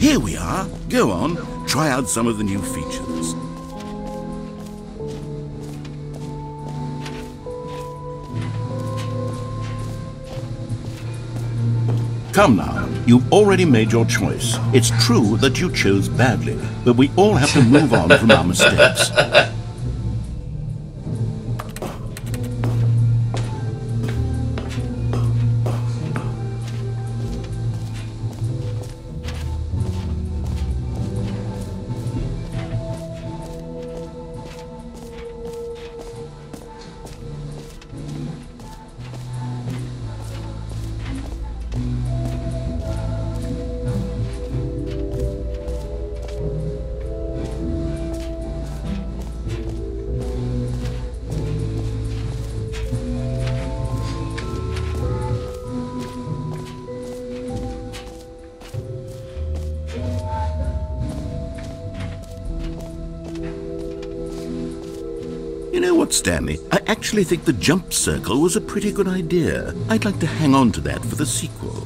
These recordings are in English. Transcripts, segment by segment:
Here we are. Go on, try out some of the new features. Come now, you've already made your choice. It's true that you chose badly, but we all have to move on from our mistakes. You know what, Stanley? I actually think the jump circle was a pretty good idea. I'd like to hang on to that for the sequel.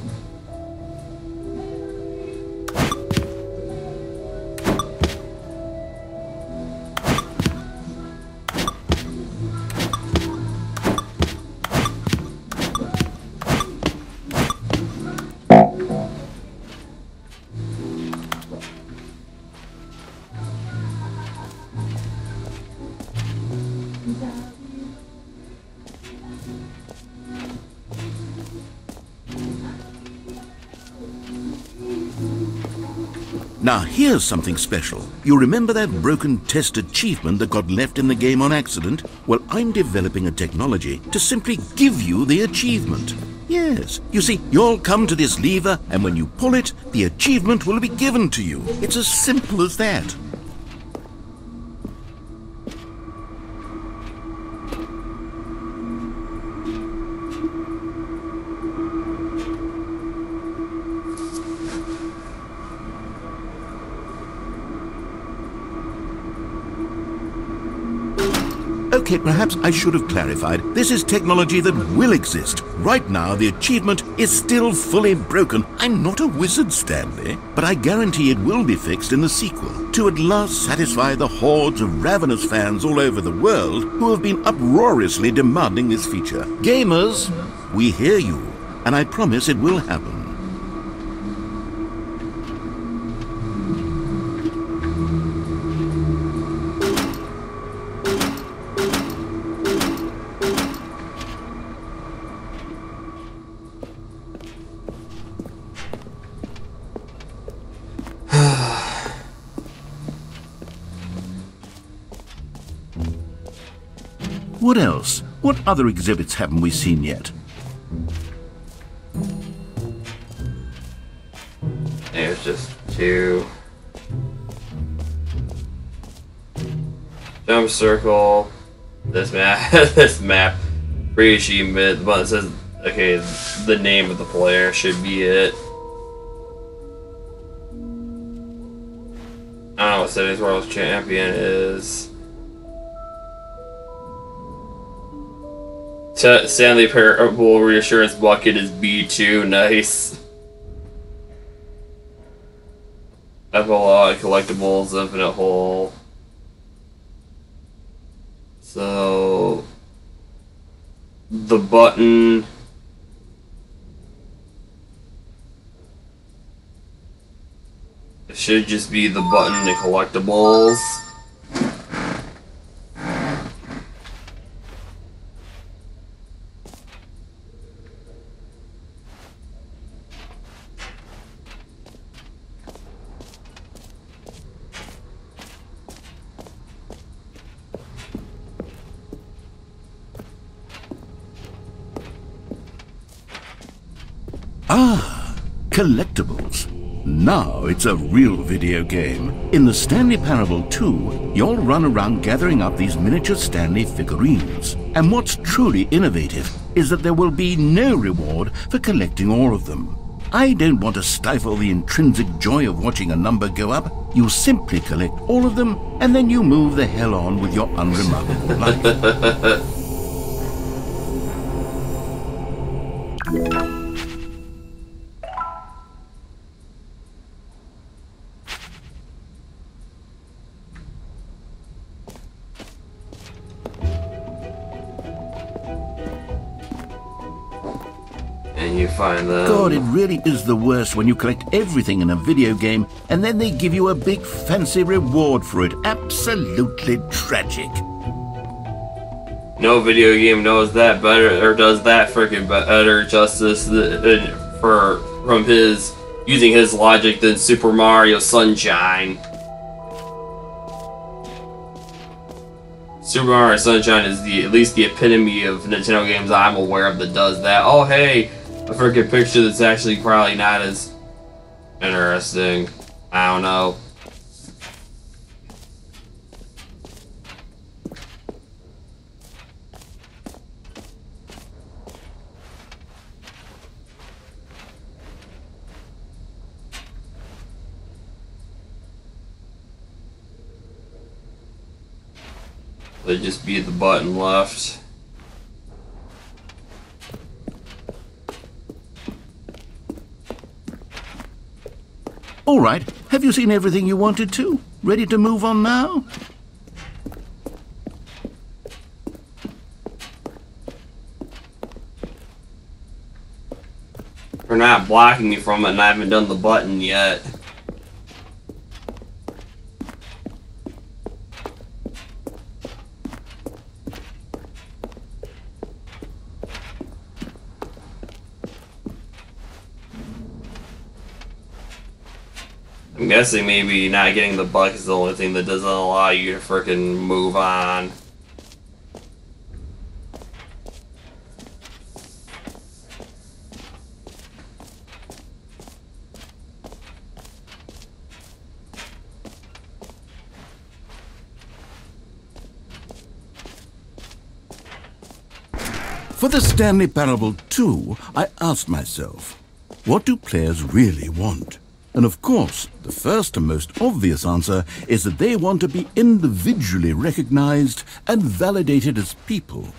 Now here's something special. You remember that broken test achievement that got left in the game on accident? Well, I'm developing a technology to simply give you the achievement. Yes, you see, you'll come to this lever, and when you pull it, the achievement will be given to you. It's as simple as that. Okay, perhaps I should have clarified. This is technology that will exist. Right now, the achievement is still fully broken. I'm not a wizard, Stanley, but I guarantee it will be fixed in the sequel to at last satisfy the hordes of ravenous fans all over the world who have been uproariously demanding this feature. Gamers, we hear you, and I promise it will happen. What else? What other exhibits haven't we seen yet? There's just two. Jump circle. This map. This map. Free achievement. The button says, okay, the name of the player should be it. I don't know what Cities World Champion is. Stanley Parable Reassurance Bucket is B2. Nice. Epilogue, Collectibles, Infinite Hole. So the button it should just be the button to Collectibles. Ah, collectibles. Now it's a real video game. In the Stanley Parable 2, you'll run around gathering up these miniature Stanley figurines. And what's truly innovative is that there will be no reward for collecting all of them. I don't want to stifle the intrinsic joy of watching a number go up. You simply collect all of them, and then you move the hell on with your unremarkable life. And you find them. God, it really is the worst when you collect everything in a video game and then they give you a big fancy reward for it. Absolutely tragic. No video game knows that better, or does that freaking better justice from his using his logic than Super Mario Sunshine. Super Mario Sunshine is at least the epitome of Nintendo games I'm aware of that does that. Oh hey, a freaking picture that's actually probably not as interesting. I don't know. They just beat the button left. All right, have you seen everything you wanted to? Ready to move on now? They're not blocking me from it and I haven't done the button yet. I'm guessing maybe not getting the buck is the only thing that doesn't allow you to frickin' move on. For the Stanley Parable 2, I asked myself, what do players really want? And of course, the first and most obvious answer is that they want to be individually recognized and validated as people.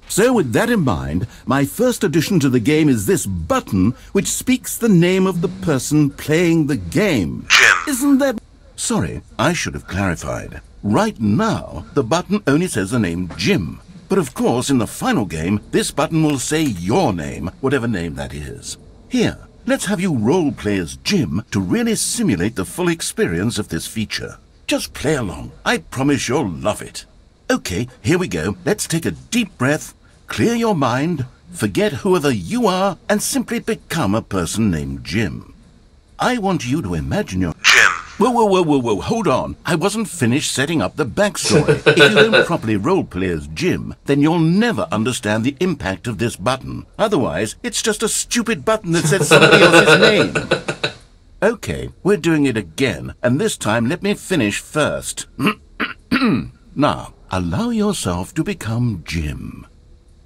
So with that in mind, my first addition to the game is this button which speaks the name of the person playing the game. Jim. Isn't that... Sorry, I should have clarified. Right now, the button only says the name Jim. But of course, in the final game, this button will say your name, whatever name that is. Here, let's have you role-play as Jim to really simulate the full experience of this feature. Just play along. I promise you'll love it. Okay, here we go. Let's take a deep breath, clear your mind, forget whoever you are, and simply become a person named Jim. I want you to imagine your... Jim. Whoa, hold on. I wasn't finished setting up the backstory. If you don't properly roleplay as Jim, then you'll never understand the impact of this button. Otherwise, it's just a stupid button that says somebody else's name. Okay, we're doing it again, and this time let me finish first. Now, allow yourself to become Jim.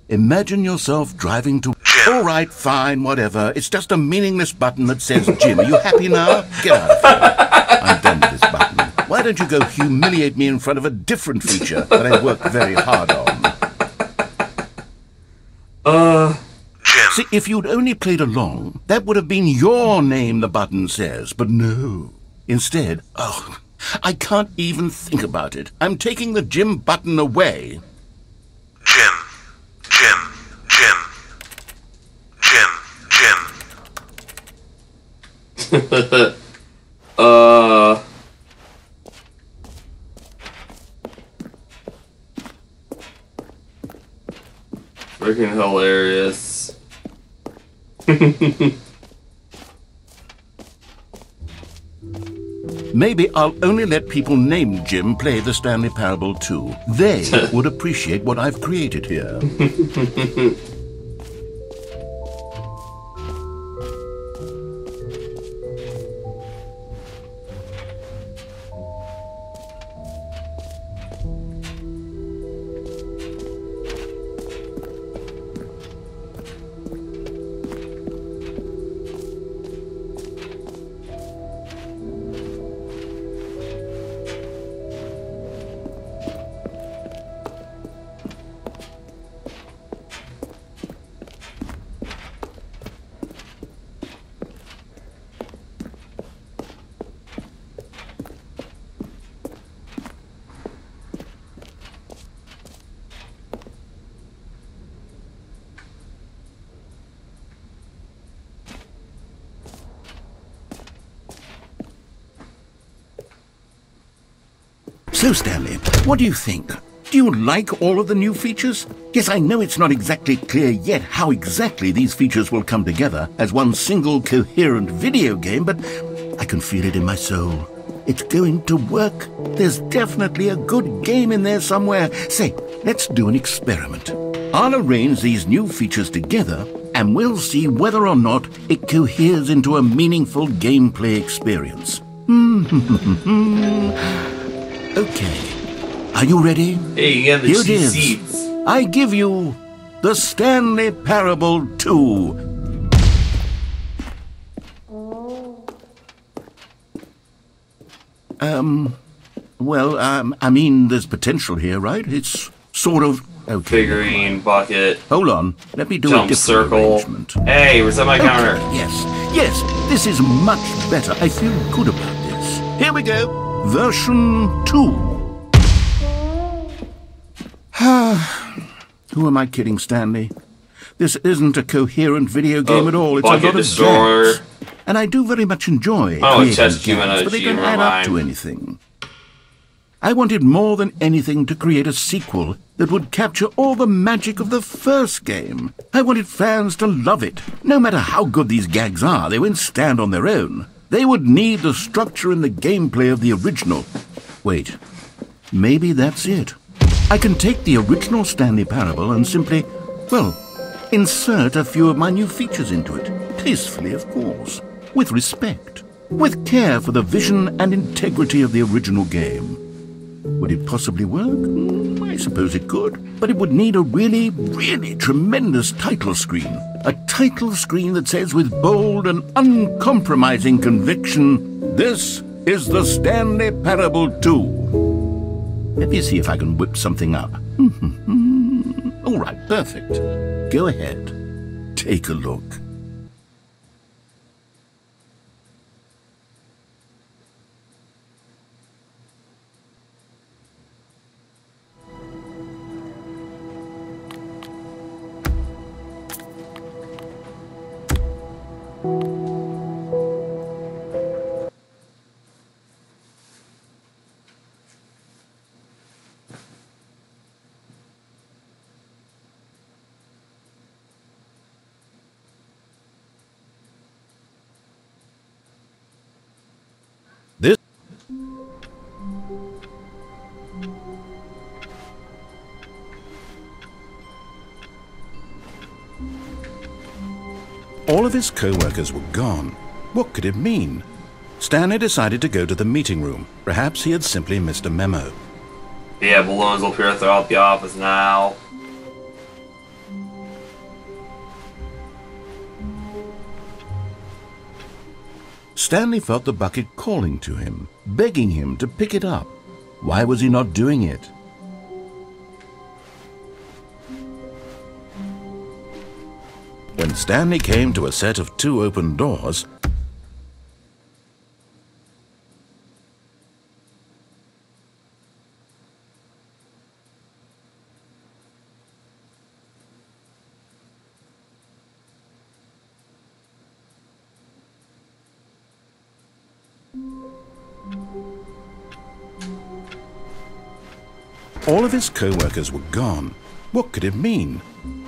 Imagine yourself driving to... Jim. All right, fine, whatever. It's just a meaningless button that says Jim. Are you happy now? Get out of here. I'm done with this button. Why don't you go humiliate me in front of a different feature that I worked very hard on? Jim. See, if you'd only played along, that would have been your name the button says, but no. Instead, I can't even think about it. I'm taking the Jim button away. Jim. Jim. Jim. Jim. Jim. Freaking hilarious. Maybe I'll only let people named Jim play the Stanley Parable 2. They would appreciate what I've created here. So, Stanley, what do you think? Do you like all of the new features? Yes, I know it's not exactly clear yet how exactly these features will come together as one single coherent video game, but I can feel it in my soul. It's going to work. There's definitely a good game in there somewhere. Say, let's do an experiment. I'll arrange these new features together, and we'll see whether or not it coheres into a meaningful gameplay experience. Okay. Are you ready? Hey, you got the Here it cheap is. seats. I give you the Stanley Parable 2. I mean, there's potential here, right? It's sort of okay. Figurine, bucket, Hold on. Let me do a jump different circle. arrangement. Hey, reset my counter. Yes, this is much better. I feel good about this. Here we go. Version 2. Who am I kidding, Stanley? This isn't a coherent video game at all. It's a lot of games. And I do very much enjoy creating games, but they don't add up to anything. I wanted more than anything to create a sequel that would capture all the magic of the first game. I wanted fans to love it. No matter how good these gags are, they won't stand on their own. They would need the structure and the gameplay of the original. Wait, maybe that's it. I can take the original Stanley Parable and simply, well, insert a few of my new features into it. Tastefully, of course. With respect. With care for the vision and integrity of the original game. Would it possibly work? I suppose it could. But it would need a really, really tremendous title screen. A title screen that says with bold and uncompromising conviction, "This is the Stanley Parable 2. Let me see if I can whip something up. All right, perfect. Go ahead. Take a look. All of his co-workers were gone. What could it mean? Stanley decided to go to the meeting room. Perhaps he had simply missed a memo. Yeah, balloons will appear throughout the office now. Stanley felt the bucket calling to him, begging him to pick it up. Why was he not doing it? When Stanley came to a set of 2 open doors, all of his co-workers were gone. What could it mean?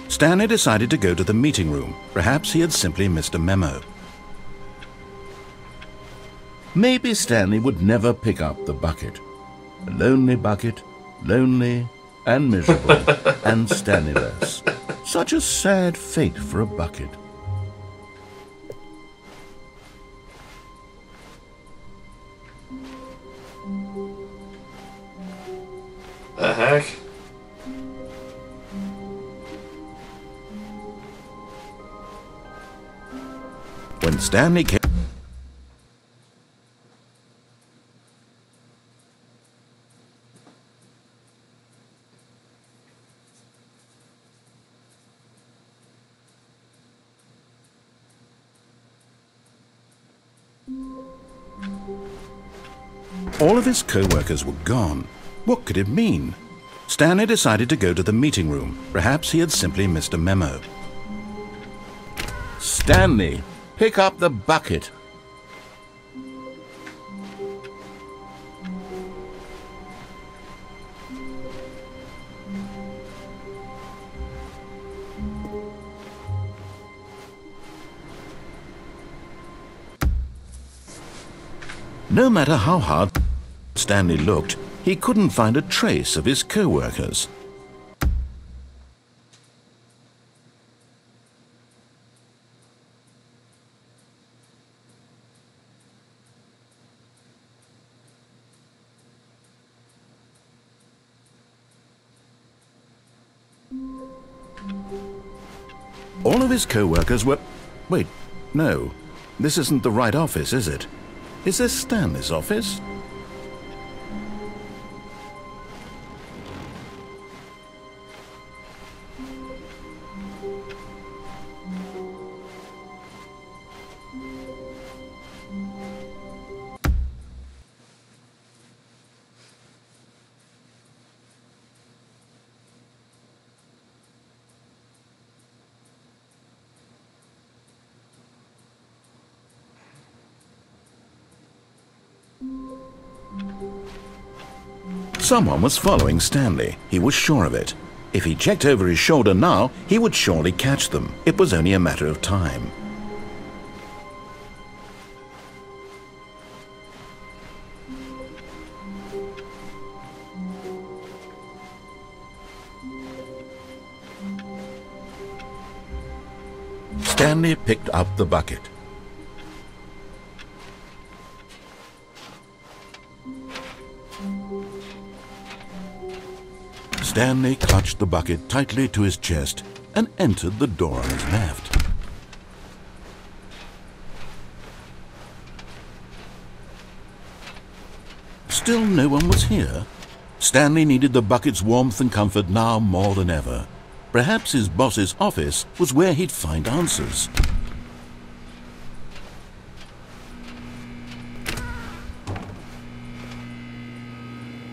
Stanley decided to go to the meeting room. Perhaps he had simply missed a memo. Maybe Stanley would never pick up the bucket. A lonely bucket, lonely and miserable and Stanley-less. Such a sad fate for a bucket. The heck? When Stanley came... All of his co-workers were gone. What could it mean? Stanley decided to go to the meeting room. Perhaps he had simply missed a memo. Stanley, pick up the bucket. No matter how hard Stanley looked, he couldn't find a trace of his co-workers. All of his co-workers were... Wait, no. This isn't the right office, is it? Is this Stanley's office? Someone was following Stanley. He was sure of it. If he checked over his shoulder now, he would surely catch them. It was only a matter of time. Stanley picked up the bucket. Stanley clutched the bucket tightly to his chest and entered the door on his left. Still no one was here. Stanley needed the bucket's warmth and comfort now more than ever. Perhaps his boss's office was where he'd find answers.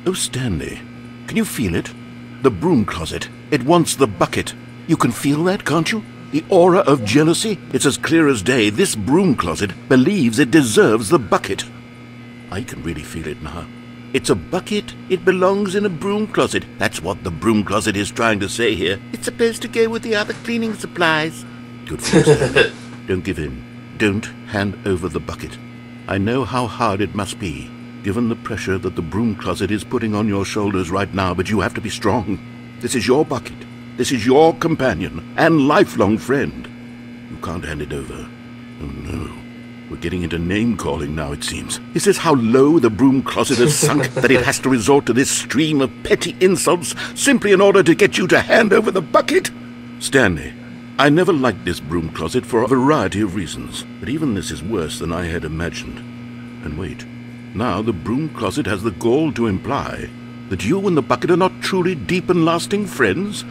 Oh, Stanley, can you feel it? The broom closet. It wants the bucket. You can feel that, can't you? The aura of jealousy? It's as clear as day. This broom closet believes it deserves the bucket. I can really feel it now. It's a bucket. It belongs in a broom closet. That's what the broom closet is trying to say here. It's supposed to go with the other cleaning supplies. Good for you, Stanley. Don't give in. Don't hand over the bucket. I know how hard it must be, given the pressure that the broom closet is putting on your shoulders right now, but you have to be strong. This is your bucket. This is your companion and lifelong friend. You can't hand it over. Oh no. We're getting into name-calling now, it seems. Is this how low the broom closet has sunk, that it has to resort to this stream of petty insults simply in order to get you to hand over the bucket? Stanley, I never liked this broom closet for a variety of reasons, but even this is worse than I had imagined. And wait. Now the broom closet has the gall to imply that you and the bucket are not truly deep and lasting friends?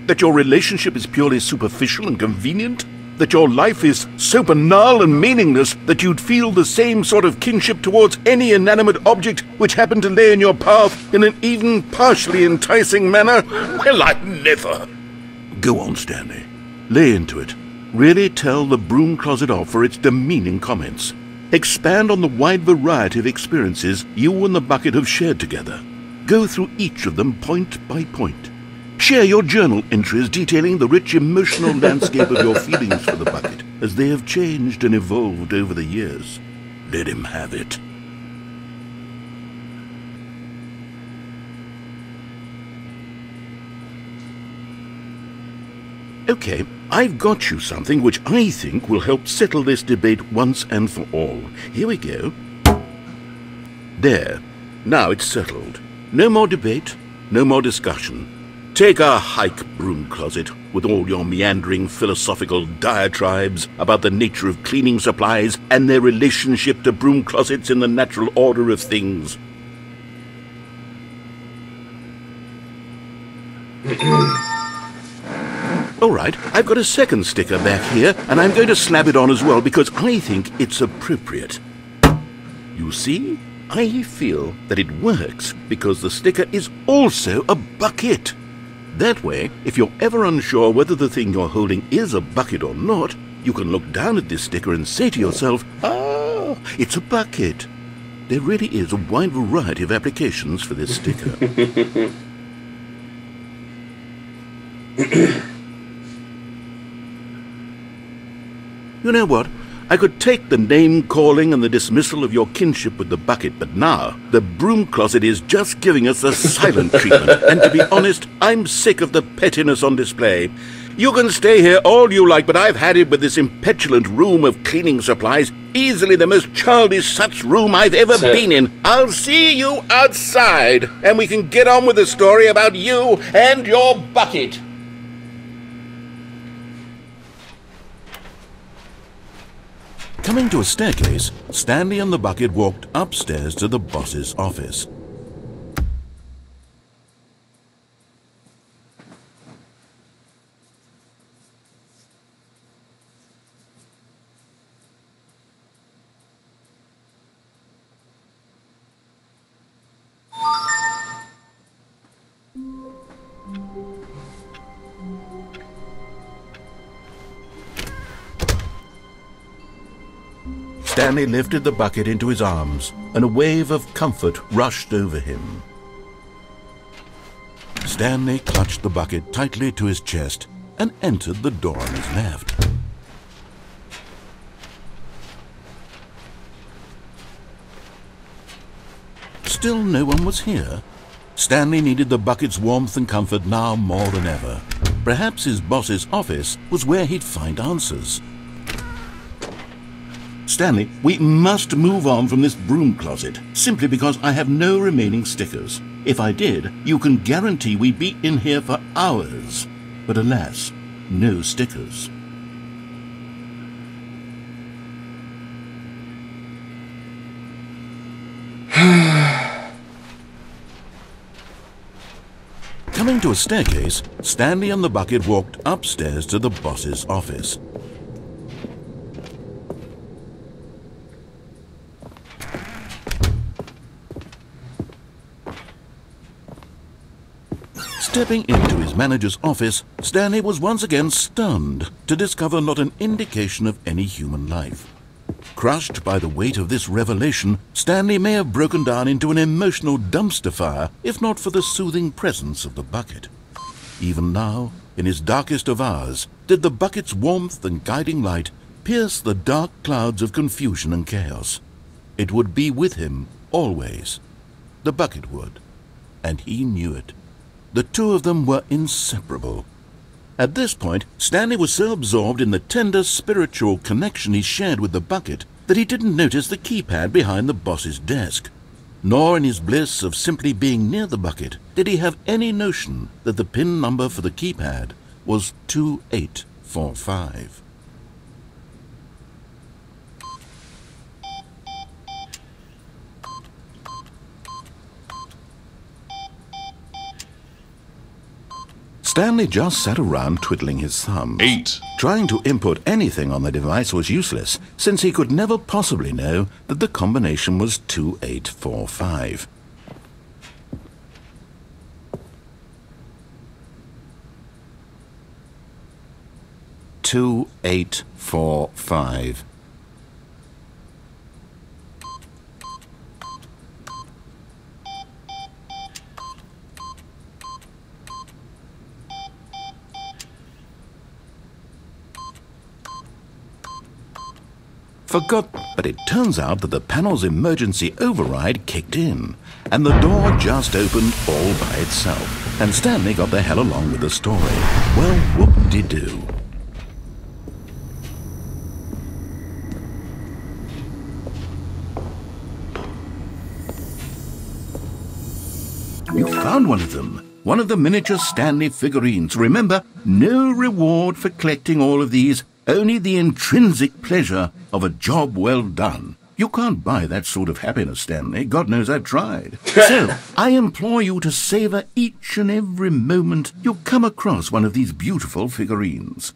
That your relationship is purely superficial and convenient? That your life is so banal and meaningless that you'd feel the same sort of kinship towards any inanimate object which happened to lay in your path in an even partially enticing manner? Well, I never! Go on, Stanley. Lay into it. Really tell the broom closet off for its demeaning comments. Expand on the wide variety of experiences you and the bucket have shared together. Go through each of them point by point. Share your journal entries detailing the rich emotional landscape of your feelings for the bucket as they have changed and evolved over the years. Let him have it. Okay, I've got you something which I think will help settle this debate once and for all. Here we go. There. Now it's settled. No more debate, no more discussion. Take a hike, broom closet, with all your meandering philosophical diatribes about the nature of cleaning supplies and their relationship to broom closets in the natural order of things. All right, I've got a second sticker back here, and I'm going to slap it on as well because I think it's appropriate. You see, I feel that it works because the sticker is also a bucket. That way, if you're ever unsure whether the thing you're holding is a bucket or not, you can look down at this sticker and say to yourself, ah, it's a bucket. There really is a wide variety of applications for this sticker. You know what? I could take the name-calling and the dismissal of your kinship with the bucket, but now the broom closet is just giving us the silent treatment. And to be honest, I'm sick of the pettiness on display. You can stay here all you like, but I've had it with this impetulant room of cleaning supplies. Easily the most childish such room I've ever been in. I'll see you outside, and we can get on with the story about you and your bucket. Coming to a staircase, Stanley and the bucket walked upstairs to the boss's office. Stanley lifted the bucket into his arms, and a wave of comfort rushed over him. Stanley clutched the bucket tightly to his chest and entered the door on his left. Still no one was here. Stanley needed the bucket's warmth and comfort now more than ever. Perhaps his boss's office was where he'd find answers. Stanley, we must move on from this broom closet, simply because I have no remaining stickers. If I did, you can guarantee we'd be in here for hours. But alas, no stickers. Coming to a staircase, Stanley and the bucket walked upstairs to the boss's office. Stepping into his manager's office, Stanley was once again stunned to discover not an indication of any human life. Crushed by the weight of this revelation, Stanley may have broken down into an emotional dumpster fire if not for the soothing presence of the bucket. Even now, in his darkest of hours, did the bucket's warmth and guiding light pierce the dark clouds of confusion and chaos. It would be with him always. The bucket would, and he knew it. The two of them were inseparable. At this point, Stanley was so absorbed in the tender spiritual connection he shared with the bucket that he didn't notice the keypad behind the boss's desk. Nor in his bliss of simply being near the bucket did he have any notion that the PIN number for the keypad was 2845. Stanley just sat around twiddling his thumbs. 8. Trying to input anything on the device was useless, since he could never possibly know that the combination was 2845. "2845. Forgot, but it turns out that the panel's emergency override kicked in, and the door just opened all by itself, and Stanley got the hell along with the story. Well, whoop-de-doo. You found one of them. One of the miniature Stanley figurines. Remember, no reward for collecting all of these. Only the intrinsic pleasure of a job well done. You can't buy that sort of happiness, Stanley. God knows I've tried. So, I implore you to savor each and every moment you come across one of these beautiful figurines.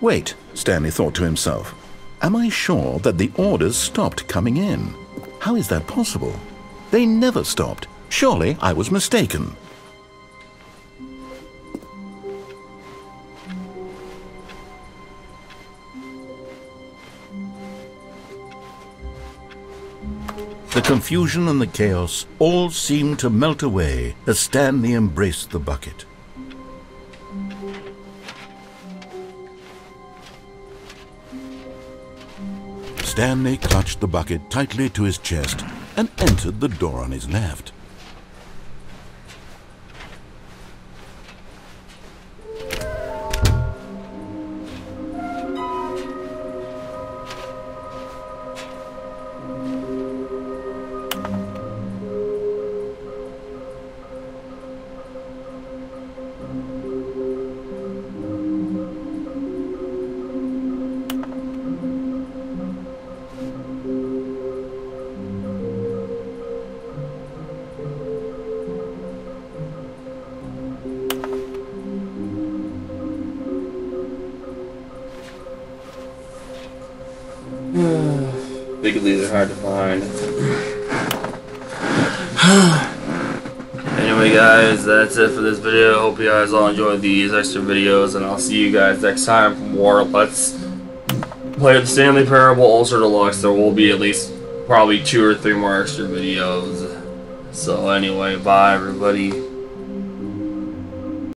Wait, Stanley thought to himself. Am I sure that the orders stopped coming in? How is that possible? They never stopped. Surely I was mistaken. The confusion and the chaos all seemed to melt away as Stanley embraced the bucket. Stanley clutched the bucket tightly to his chest and entered the door on his left. Bigleys are hard to find. Anyway guys, that's it for this video. Hope you guys all enjoyed these extra videos, and I'll see you guys next time for more Let's Play the Stanley Parable Ultra Deluxe. There will be at least probably 2 or 3 more extra videos. So anyway, bye everybody.